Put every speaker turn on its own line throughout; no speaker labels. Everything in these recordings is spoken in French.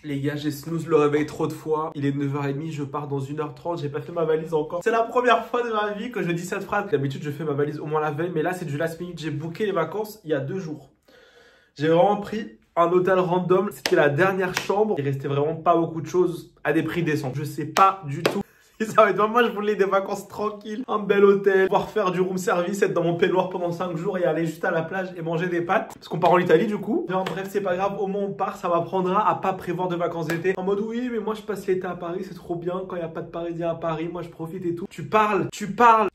Les gars, j'ai snooze le réveil trop de fois. Il est 9h30, je pars dans 1h30. J'ai pas fait ma valise encore. C'est la première fois de ma vie que je dis cette phrase. D'habitude, je fais ma valise au moins la veille. Mais là, c'est du last minute. J'ai booké les vacances il y a 2 jours. J'ai vraiment pris un hôtel random. C'était la dernière chambre. Il restait vraiment pas beaucoup de choses à des prix décents. Je sais pas du tout. Et ça va être moi, je voulais des vacances tranquilles, un bel hôtel, pouvoir faire du room service, être dans mon peignoir pendant 5 jours et aller juste à la plage et manger des pâtes. Parce qu'on part en Italie du coup. Non, bref, c'est pas grave, au moins on part, ça m'apprendra à pas prévoir de vacances d'été. En mode oui, mais moi je passe l'été à Paris, c'est trop bien quand il n'y a pas de Parisien à Paris, moi je profite et tout. Tu parles, tout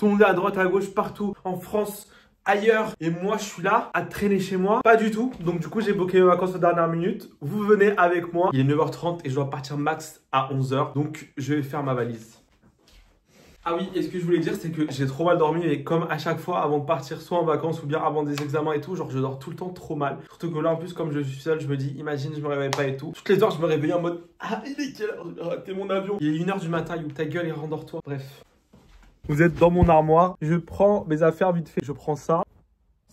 le monde est à droite, à gauche, partout, en France. Ailleurs, et moi je suis là à traîner chez moi, pas du tout. Donc du coup j'ai bloqué mes vacances aux dernières minutes. Vous venez avec moi, il est 9h30 et je dois partir max à 11h. Donc je vais faire ma valise. Ah oui, et ce que je voulais dire, c'est que j'ai trop mal dormi, mais comme à chaque fois, avant de partir, soit en vacances ou bien avant des examens et tout, genre je dors tout le temps trop mal. Surtout que là, en plus, comme je suis seul, je me dis, imagine, je me réveille pas et tout. Toutes les heures, je me réveille en mode, ah, il est quelle heure? J'ai raté mon avion. Il est 1h du matin, il ouvre ta gueule et rendors-toi. Bref. Vous êtes dans mon armoire, je prends mes affaires vite fait. Je prends ça.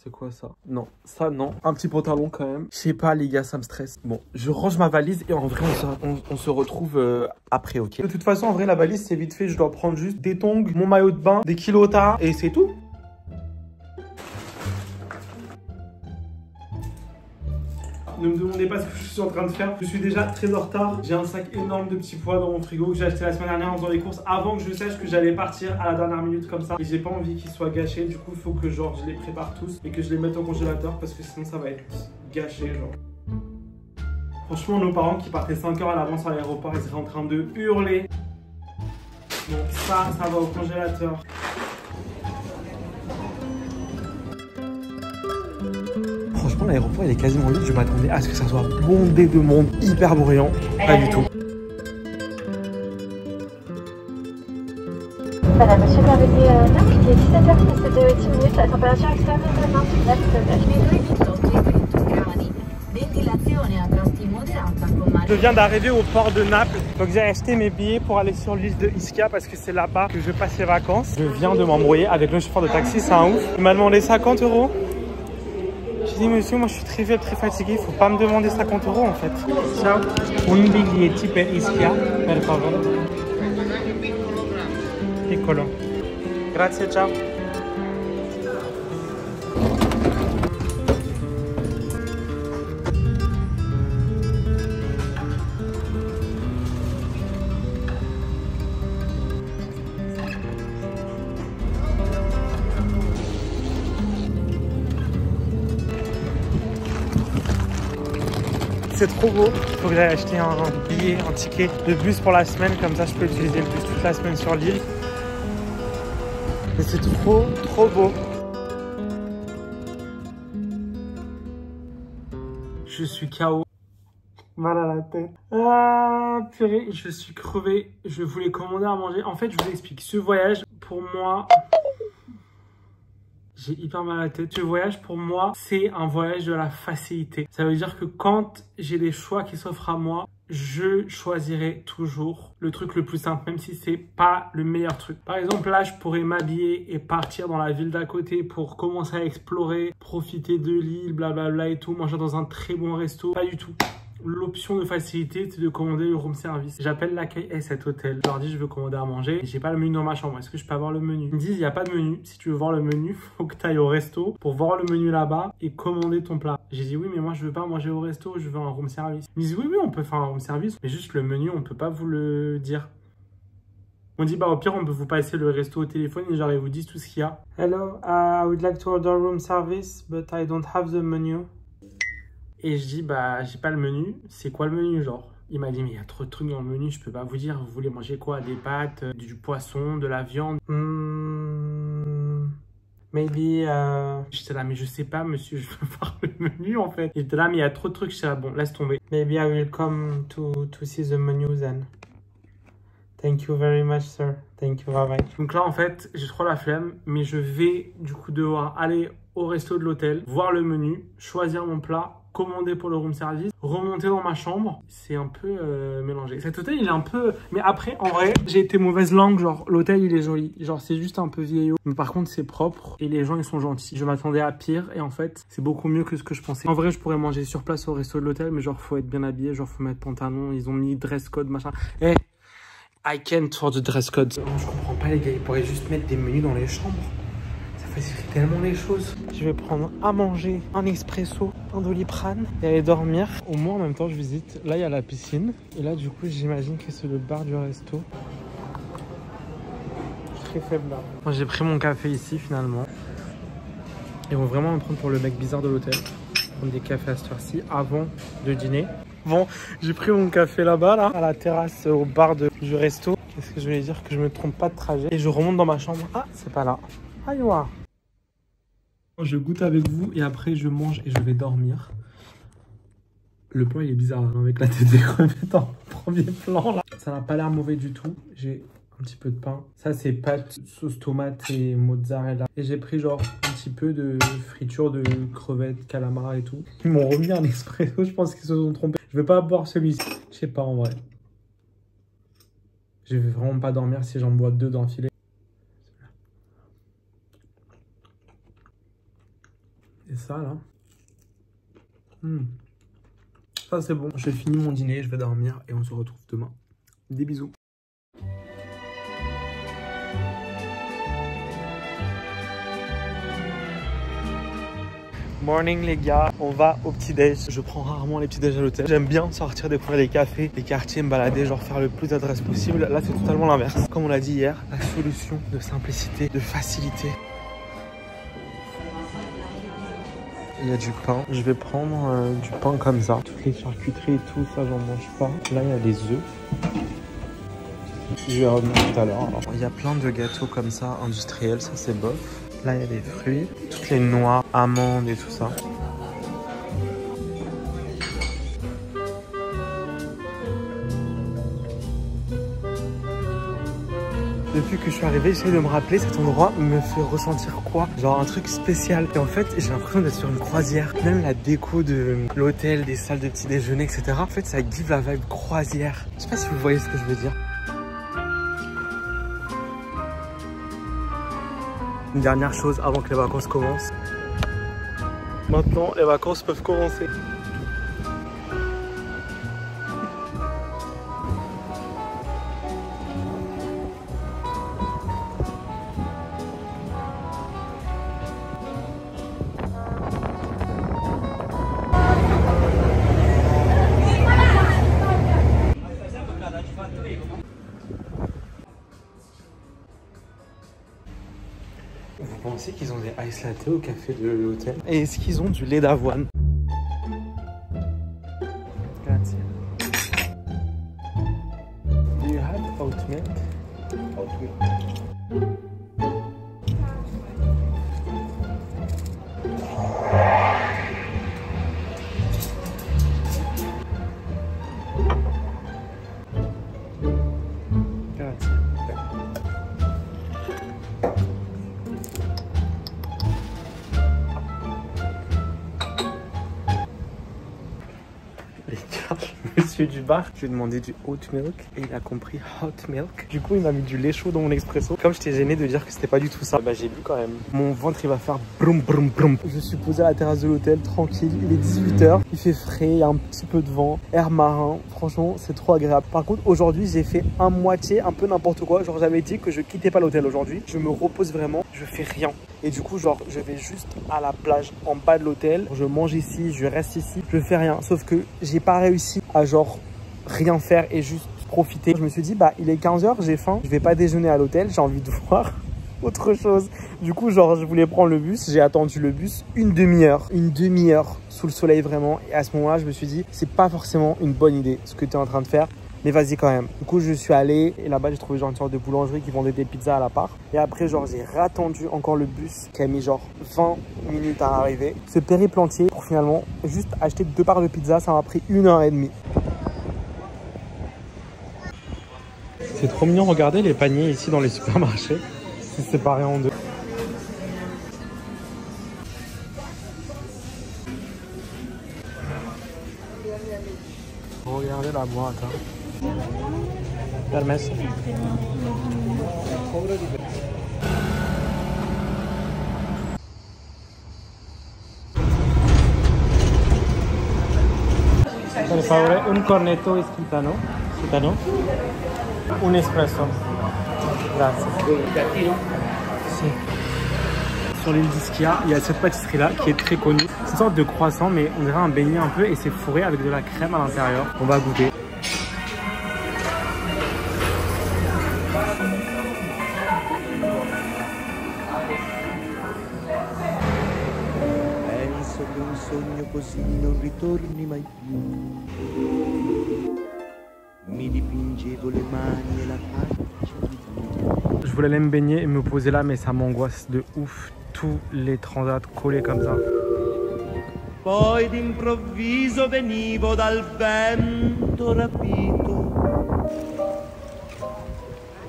C'est quoi ça? Non, ça non. Un petit pantalon quand même. Je sais pas les gars, ça me stresse. Bon, je range ma valise et en vrai on se retrouve après, ok? De toute façon, en vrai la valise c'est vite fait. Je dois prendre juste des tongs, mon maillot de bain, des kilotas et c'est tout. Ne me demandez pas ce que je suis en train de faire. Je suis déjà très en retard. J'ai un sac énorme de petits pois dans mon frigo que j'ai acheté la semaine dernière en faisant les courses avant que je sache que j'allais partir à la dernière minute comme ça. Et j'ai pas envie qu'ils soient gâchés. Du coup, il faut que genre je les prépare tous et que je les mette au congélateur parce que sinon ça va être gâché genre. Franchement, nos parents qui partaient 5 heures à l'avance à l'aéroport, ils seraient en train de hurler. Donc ça va au congélateur. Franchement, l'aéroport il est quasiment vide. Je m'attendais à ce que ça soit bondé de monde, hyper bruyant. Pas du tout.
Voilà, monsieur l'arrivée Naples, il est 17h passé de 10 minutes, la température extérieure est de 29 degrés.
Je viens d'arriver au port de Naples, donc j'ai acheté mes billets pour aller sur l'île de Ischia parce que c'est là-bas que je passe les vacances. Je viens de m'embrouiller avec le chauffeur de taxi, c'est un ouf. Il m'a demandé 50 €. J'ai dit monsieur, moi je suis très faible, très fatigué, il faut pas me demander 50 € en fait. Ciao. Un biglietti per Ischia, per favore. Piccolo. Grazie, ciao. C'est trop beau. Il faut que j'aille acheter un billet, un ticket de bus pour la semaine. Comme ça, je peux utiliser le bus toute la semaine sur l'île. Mais c'est trop beau. Je suis KO. Mal à la tête. Ah, purée, je suis crevé. Je voulais commander à manger. En fait, je vous explique. Ce voyage, pour moi... J'ai hyper mal à la tête. Ce voyage, pour moi, c'est un voyage de la facilité. Ça veut dire que quand j'ai des choix qui s'offrent à moi, je choisirai toujours le truc le plus simple, même si c'est pas le meilleur truc. Par exemple, là, je pourrais m'habiller et partir dans la ville d'à côté pour commencer à explorer, profiter de l'île, blablabla et tout, manger dans un très bon resto. Pas du tout. L'option de facilité, c'est de commander le room service. J'appelle l'accueil et cet hôtel. Je leur dis, je veux commander à manger. J'ai pas le menu dans ma chambre. Est-ce que je peux avoir le menu? Ils me disent, il n'y a pas de menu. Si tu veux voir le menu, faut que tu ailles au resto pour voir le menu là-bas et commander ton plat. J'ai dit, oui, mais moi, je veux pas manger au resto. Je veux un room service. Ils me disent, oui, on peut faire un room service. Mais juste le menu, on peut pas vous le dire. On dit, bah, au pire, on peut vous passer le resto au téléphone et genre, ils vous disent tout ce qu'il y a. Hello, I would like to order room service, but I don't have the menu. Et je dis, bah, j'ai pas le menu. C'est quoi le menu, genre? Il m'a dit, mais il y a trop de trucs dans le menu, je peux pas vous dire. Vous voulez manger quoi? Des pâtes, du poisson, de la viande? Maybe, J'étais là, mais je sais pas, monsieur, je veux voir le menu, en fait. J'étais là, mais il y a trop de trucs. J'étais là, bon, laisse tomber. Maybe I will come to see the menu then. Thank you very much, sir. Thank you, bye bye. Donc là, en fait, j'ai trop la flemme, mais je vais, du coup, devoir aller au resto de l'hôtel, voir le menu, choisir mon plat commander pour le room service, remonter dans ma chambre. C'est un peu mélangé. Cet hôtel, il est un peu... Mais après, en vrai, j'ai été mauvaise langue. Genre, l'hôtel, il est joli. Genre, c'est juste un peu vieillot. Mais par contre, c'est propre et les gens, ils sont gentils. Je m'attendais à pire et en fait, c'est beaucoup mieux que ce que je pensais. En vrai, je pourrais manger sur place au resto de l'hôtel, mais genre, faut être bien habillé. Genre, faut mettre pantalon. Ils ont mis dress code, machin. Eh, I can't for the dress code. Non, je comprends pas, les gars. Ils pourraient juste mettre des menus dans les chambres. Ça facilite tellement les choses. Je vais prendre à manger, un expresso, un Doliprane et aller dormir. Au moins, en même temps, je visite. Là, il y a la piscine. Et là, du coup, j'imagine que c'est le bar du resto. Très faible là. Moi, j'ai pris mon café ici, finalement. Ils vont vraiment me prendre pour le mec bizarre de l'hôtel. Prendre des cafés à cette heure-ci avant de dîner. Bon, j'ai pris mon café là-bas, là, à la terrasse, au bar du resto. Qu'est-ce que je voulais dire? Que je me trompe pas de trajet. Et je remonte dans ma chambre. Ah, c'est pas là. Ah, you are. Je goûte avec vous et après je mange et je vais dormir. Le plan il est bizarre hein, avec la tête des crevettes en premier plan là. Ça n'a pas l'air mauvais du tout. J'ai un petit peu de pain. Ça c'est pâtes, sauce tomate et mozzarella. Et j'ai pris genre un petit peu de friture de crevettes, calamar et tout. Ils m'ont remis un espresso, je pense qu'ils se sont trompés. Je vais pas boire celui-ci. Je sais pas en vrai. Je vais vraiment pas dormir si j'en bois 2 d'enfilée. Et ça là, ça c'est bon. J'ai fini mon dîner, je vais dormir et on se retrouve demain. Des bisous. Morning les gars, on va au petit-déj. Je prends rarement les petits-déj à l'hôtel. J'aime bien sortir, découvrir les cafés, les quartiers, me balader, genre faire le plus d'adresses possible. Là c'est totalement l'inverse. Comme on l'a dit hier, la solution de simplicité, de facilité. Il y a du pain. Je vais prendre du pain comme ça. Toutes les charcuteries et tout, ça, j'en mange pas. Là, il y a des œufs. Je vais revenir tout à l'heure. Il y a plein de gâteaux comme ça, industriels. Ça, c'est bof. Là, il y a des fruits. Toutes les noix, amandes et tout ça. Depuis que je suis arrivé, j'essaie de me rappeler cet endroit me fait ressentir quoi? Genre un truc spécial. Et en fait, j'ai l'impression d'être sur une croisière. Même la déco de l'hôtel, des salles de petit déjeuner, etc. En fait, ça give la vibe croisière. Je sais pas si vous voyez ce que je veux dire. Une dernière chose avant que les vacances commencent. Maintenant, les vacances peuvent commencer. Vous pensez qu'ils ont des ice latte au café de l'hôtel? Et est-ce qu'ils ont du lait d'avoine? Grazie. Do you have oat milk? Oat milk. Grazie. Monsieur du bar, je lui ai demandé du oat milk et il a compris hot milk. Du coup, il m'a mis du lait chaud dans mon expresso. Comme j'étais gêné de dire que c'était pas du tout ça, bah j'ai bu quand même. Mon ventre, il va faire broum broum broum. Je suis posé à la terrasse de l'hôtel, tranquille. Il est 18 h, il fait frais, il y a un petit peu de vent, air marin. Franchement, c'est trop agréable. Par contre, aujourd'hui, j'ai fait un peu n'importe quoi. Genre, j'avais dit que je quittais pas l'hôtel aujourd'hui. Je me repose vraiment, je fais rien. Et du coup, genre, je vais juste à la plage en bas de l'hôtel. Je mange ici, je reste ici, je fais rien. Sauf que j'ai pas réussi à genre rien faire et juste profiter. Je me suis dit, bah, il est 15 h, j'ai faim. Je vais pas déjeuner à l'hôtel, j'ai envie de voir autre chose. Du coup, genre, je voulais prendre le bus. J'ai attendu le bus une demi-heure sous le soleil vraiment. Et à ce moment-là, je me suis dit, c'est pas forcément une bonne idée ce que tu es en train de faire. Mais vas-y quand même. Du coup, je suis allé et là-bas, j'ai trouvé genre une sorte de boulangerie qui vendait des pizzas à la part. Et après, genre, j'ai rattendu encore le bus qui a mis genre 20 minutes à arriver. Ce périple entier pour finalement juste acheter 2 parts de pizza, ça m'a pris 1 h 30. C'est trop mignon, regardez les paniers ici dans les supermarchés. C'est séparé en 2. Regardez la boîte. Hein. Permesso. Per favore, un cornetto ispitano. Un espresso. Grazie. Si. Sur l'île d'Ischia, il y a cette pâtisserie là qui est très connue. C'est une sorte de croissant, mais on dirait un beignet un peu et c'est fourré avec de la crème à l'intérieur. On va goûter.
Penso che un sogno così non ritorni mai più. Mi dipingevo le mani e la faccia.
Je voulais aller me baigner et me poser là, mais ça m'angoisse de ouf. Tous les transats collés comme ça.
Poi d'improvviso venivo dal vento rapito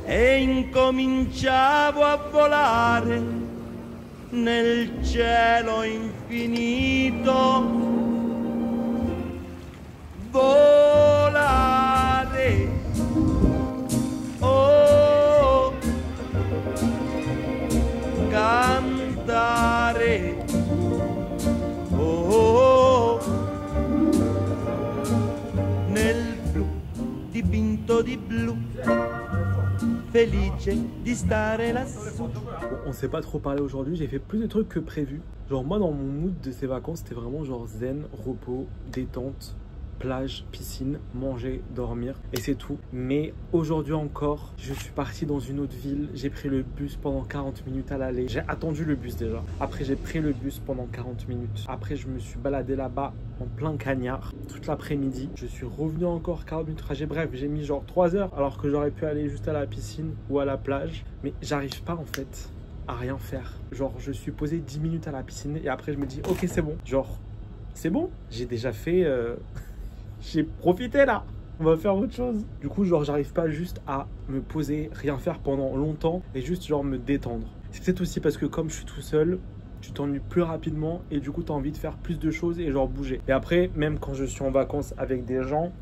e incominciavo a volare nel cielo infinito. Volare, oh, cantare, oh, nel blu dipinto di blu, felice di stare lassù.
On s'est pas trop parlé aujourd'hui, j'ai fait plus de trucs que prévu. Genre moi dans mon mood de ces vacances, c'était vraiment genre zen, repos, détente, plage, piscine, manger, dormir et c'est tout. Mais aujourd'hui encore, je suis parti dans une autre ville, j'ai pris le bus pendant 40 minutes à l'aller. J'ai attendu le bus déjà. Après j'ai pris le bus pendant 40 minutes. Après je me suis baladé là-bas en plein cagnard toute l'après-midi. Je suis revenu encore 40 minutes de trajet. Bref, j'ai mis genre 3 heures alors que j'aurais pu aller juste à la piscine ou à la plage. Mais j'arrive pas en fait à rien faire. Genre je suis posé 10 minutes à la piscine et après je me dis ok c'est bon. Genre c'est bon, j'ai déjà fait... J'ai profité là, on va faire autre chose. Du coup, genre, j'arrive pas juste à me poser, rien faire pendant longtemps et juste genre me détendre. C'est peut-être aussi parce que comme je suis tout seul, tu t'ennuies plus rapidement et du coup, tu as envie de faire plus de choses et genre bouger. Et après, même quand je suis en vacances avec des gens,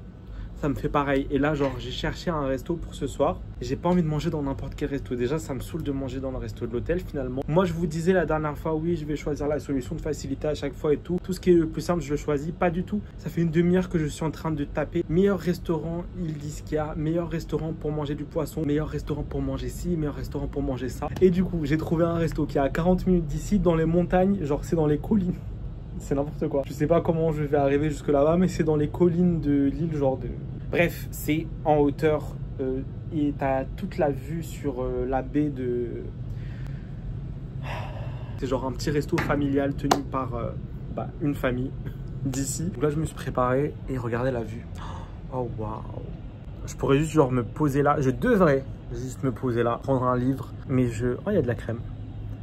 ça me fait pareil. Et là, genre, j'ai cherché un resto pour ce soir. J'ai pas envie de manger dans n'importe quel resto. Déjà, ça me saoule de manger dans le resto de l'hôtel, finalement. Moi, je vous disais la dernière fois, oui, je vais choisir la solution de facilité à chaque fois et tout. Tout ce qui est le plus simple, je le choisis. Pas du tout. Ça fait une demi-heure que je suis en train de taper. Meilleur restaurant, île d'Ischia. Meilleur restaurant pour manger du poisson. Meilleur restaurant pour manger ci. Meilleur restaurant pour manger ça. Et du coup, j'ai trouvé un resto qui est à 40 minutes d'ici, dans les montagnes. Genre, c'est dans les collines. C'est n'importe quoi. Je sais pas comment je vais arriver jusque là-bas, mais c'est dans les collines de l'île, genre de... Bref, c'est en hauteur et t'as toute la vue sur la baie de... C'est genre un petit resto familial tenu par une famille d'ici. Donc là, je me suis préparé et regardez la vue. Oh, waouh. Je pourrais juste genre me poser là. Je devrais juste me poser là, prendre un livre. Mais je... Oh, il y a de la crème.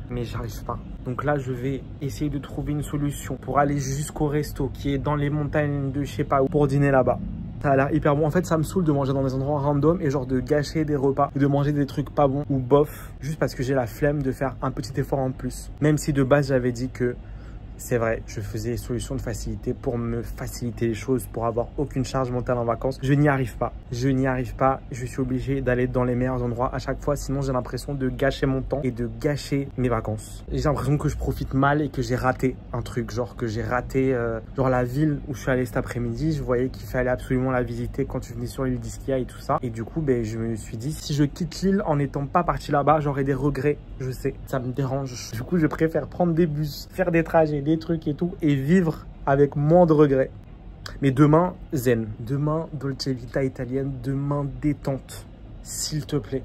Mais j'arrive pas. Donc là, je vais essayer de trouver une solution pour aller jusqu'au resto qui est dans les montagnes de je sais pas où pour dîner là-bas. Ça a l'air hyper bon. En fait, ça me saoule de manger dans des endroits random et genre de gâcher des repas et de manger des trucs pas bons ou bof, juste parce que j'ai la flemme de faire un petit effort en plus. Même si de base, j'avais dit que c'est vrai, je faisais des solutions de facilité pour me faciliter les choses, pour avoir aucune charge mentale en vacances. Je n'y arrive pas. Je n'y arrive pas. Je suis obligé d'aller dans les meilleurs endroits à chaque fois. Sinon, j'ai l'impression de gâcher mon temps et de gâcher mes vacances. J'ai l'impression que je profite mal et que j'ai raté un truc. Genre que j'ai raté genre la ville où je suis allé cet après-midi. Je voyais qu'il fallait absolument la visiter quand tu venais sur l'île d'Ischia et tout ça. Et du coup, ben, je me suis dit, si je quitte l'île en n'étant pas parti là-bas, j'aurais des regrets. Je sais, ça me dérange. Du coup, je préfère prendre des bus, faire des trajets, des trucs et tout, et vivre avec moins de regrets. Mais demain, zen. Demain, dolce vita italienne. Demain, détente. S'il te plaît,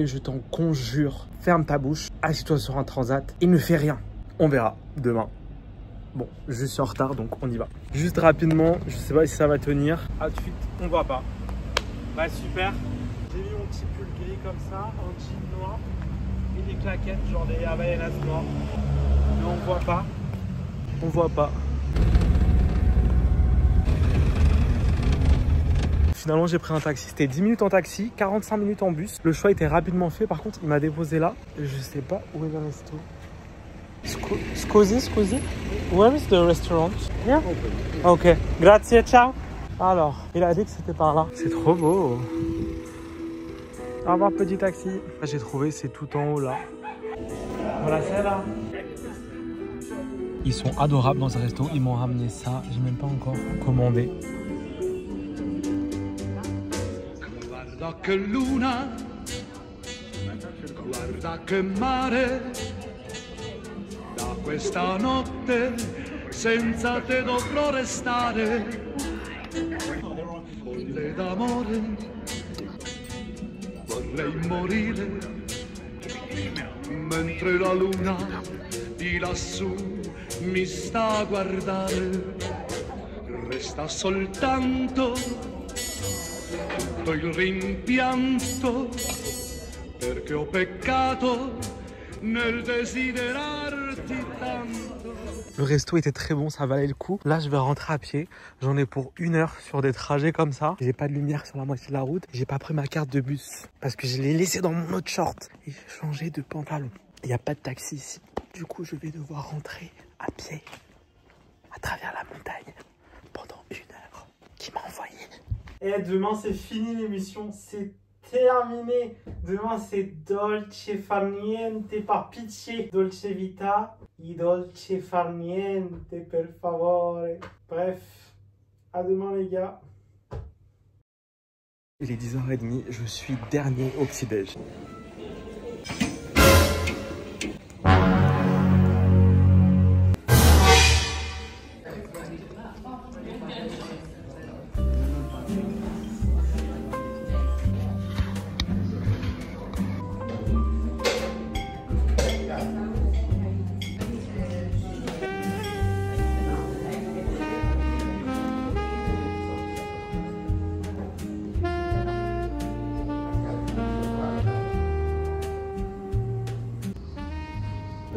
je t'en conjure. Ferme ta bouche, assis-toi sur un transat et ne fais rien. On verra demain. Bon, je suis en retard, donc on y va. Juste rapidement, je sais pas si ça va tenir. À tout de suite, on voit pas. Bah super. J'ai mis mon petit pull gris comme ça, un jean noir et des claquettes, genre des Havaianas noirs. Mais on voit pas. On voit pas. Finalement, j'ai pris un taxi. C'était 10 minutes en taxi, 45 minutes en bus. Le choix était rapidement fait. Par contre, il m'a déposé là. Je sais pas où est le resto. Scusi. Where is the restaurant? Yeah. Ok. Grazie, ciao. Alors, il a dit que c'était par là. C'est trop beau. Au revoir, petit taxi. J'ai trouvé, c'est tout en haut là. Voilà, c'est là. Ils sont adorables dans ce resto. Ils m'ont ramené ça. J'ai même pas encore commandé.
Guarda che luna, guarda che mare, da questa notte senza te dovrò restare, folle d'amore, vorrei morire, mentre la luna di lassù mi sta a guardare, resta soltanto tutto il rimpianto perché ho peccato nel desiderarti tanto.
Le resto était très bon, ça valait le coup. Là, je vais rentrer à pied. J'en ai pour 1 heure sur des trajets comme ça. J'ai pas de lumière sur la moitié de la route. J'ai pas pris ma carte de bus parce que je l'ai laissé dans mon autre short. Et j'ai changé de pantalon. Il n'y a pas de taxi ici. Du coup, je vais devoir rentrer à pied à travers la montagne pendant 1 heure. Qui m'a envoyé. Et demain, c'est fini l'émission. C'est terminé. Demain, c'est Dolce Far Niente, par pitié. Dolce Vita. I dolce far niente, per favore. Bref, à demain les gars. Il est 10h30, je suis dernier au petit-déj.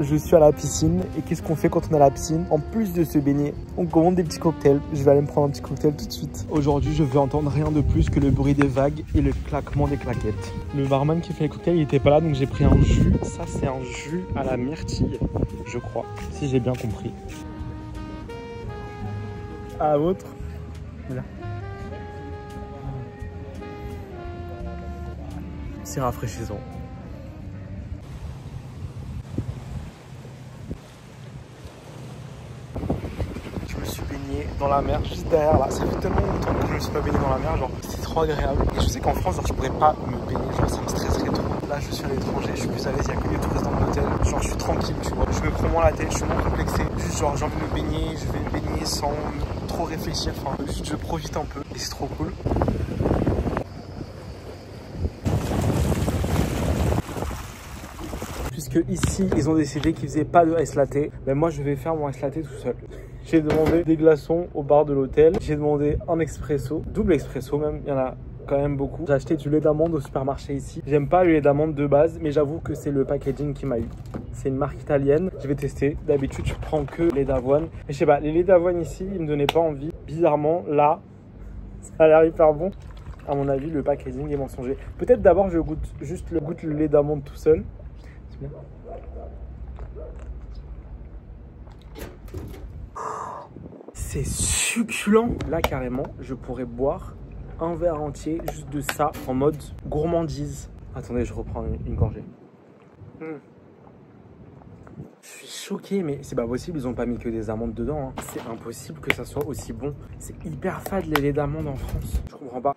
Je suis à la piscine et qu'est-ce qu'on fait quand on est à la piscine? En plus de se baigner, on commande des petits cocktails. Je vais aller me prendre un petit cocktail tout de suite. Aujourd'hui, je veux entendre rien de plus que le bruit des vagues et le claquement des claquettes. Le barman qui fait les cocktails, il était pas là, donc j'ai pris un jus. Ça, c'est un jus à la myrtille, je crois, si j'ai bien compris. À la vôtre. Voilà. C'est rafraîchissant. Dans la mer, juste derrière là. Ça fait tellement longtemps que je me suis pas baigné dans la mer, genre c'est trop agréable. Et je sais qu'en France, genre, je pourrais pas me baigner, genre ça me stresserait trop. Là, je suis à l'étranger, je suis plus à l'aise, il y a que des touristes dans l'hôtel. Genre je suis tranquille, tu vois. Je me prends moins la tête, je suis moins complexé. Juste genre j'ai envie de me baigner, je vais me baigner sans trop réfléchir. Enfin, juste je profite un peu et c'est trop cool. Puisque ici, ils ont décidé qu'ils faisaient pas de ice latte, mais moi je vais faire mon ice latte tout seul. J'ai demandé des glaçons au bar de l'hôtel. J'ai demandé un expresso, double expresso même, il y en a quand même beaucoup. J'ai acheté du lait d'amande au supermarché ici. J'aime pas le lait d'amande de base, mais j'avoue que c'est le packaging qui m'a eu. C'est une marque italienne, je vais tester. D'habitude, je prends que lait d'avoine. Mais je sais pas, les laits d'avoine ici, ils me donnaient pas envie. Bizarrement, là, ça a l'air hyper bon. À mon avis, le packaging est mensonger. Peut-être d'abord, je goûte juste le lait d'amande tout seul. C'est bien. C'est succulent. Là, carrément, je pourrais boire un verre entier juste de ça en mode gourmandise. Attendez, je reprends une gorgée. Je suis choqué, mais c'est pas possible, ils ont pas mis que des amandes dedans. Hein. C'est impossible que ça soit aussi bon. C'est hyper fade les laits d'amandes en France. Je comprends pas.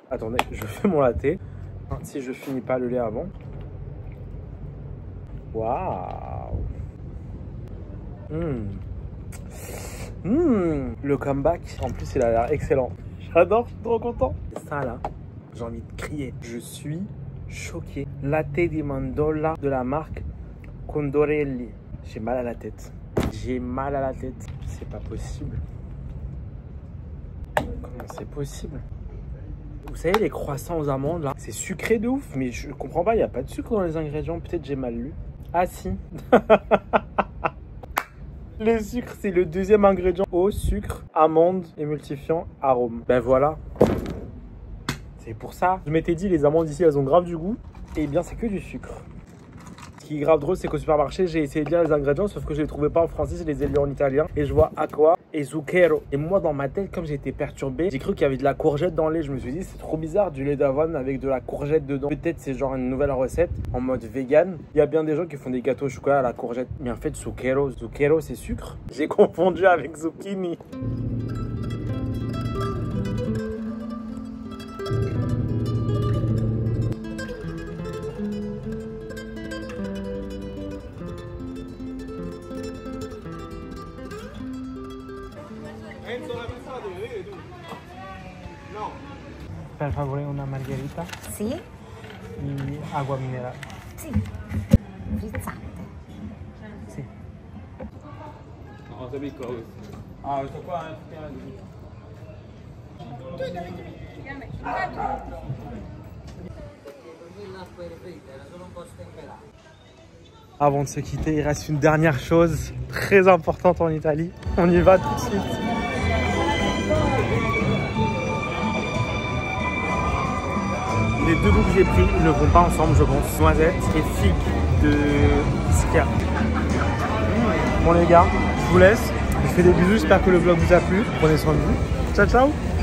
Attendez, je fais mon latte. Si je finis pas le lait avant. Waouh. Le comeback, en plus il a l'air excellent. J'adore, je suis trop content. Ça là, j'ai envie de crier. Je suis choqué. Latte di mandorla de la marque Condorelli. J'ai mal à la tête. J'ai mal à la tête. C'est pas possible. Comment c'est possible? Vous savez les croissants aux amandes là, c'est sucré de ouf, mais je comprends pas, il n'y a pas de sucre dans les ingrédients. Peut-être j'ai mal lu. Ah si. Le sucre, c'est le deuxième ingrédient. Eau, sucre, amande, émulsifiant, arôme. Ben voilà. C'est pour ça. Je m'étais dit, les amandes ici, elles ont grave du goût. Et bien, c'est que du sucre. Ce qui est grave drôle, c'est qu'au supermarché, j'ai essayé de lire les ingrédients, sauf que je les trouvais pas en français, je les ai lus en italien. Et je vois aqua et zucchero. Et moi, dans ma tête, comme j'ai été perturbé, j'ai cru qu'il y avait de la courgette dans le lait. Je me suis dit, c'est trop bizarre, du lait d'avoine avec de la courgette dedans. Peut-être c'est genre une nouvelle recette en mode vegan. Il y a bien des gens qui font des gâteaux au chocolat à la courgette. Mais en fait, zucchero c'est sucre. J'ai confondu avec zucchini. Per favore una margherita
Sì?
e agua minerale.
Sì. Frizzante.
Sì. No, sei piccolo. Ah, questo qua è effettivamente. Avant de se quitter, il reste une dernière chose très importante en Italie. On y va tout de suite. Les deux goûts que j'ai pris ne vont pas ensemble, je pense. Noisette et figue de Ischia. Bon les gars, je vous laisse. Je vous fais des bisous, j'espère que le vlog vous a plu. Prenez soin de vous. Ciao ciao.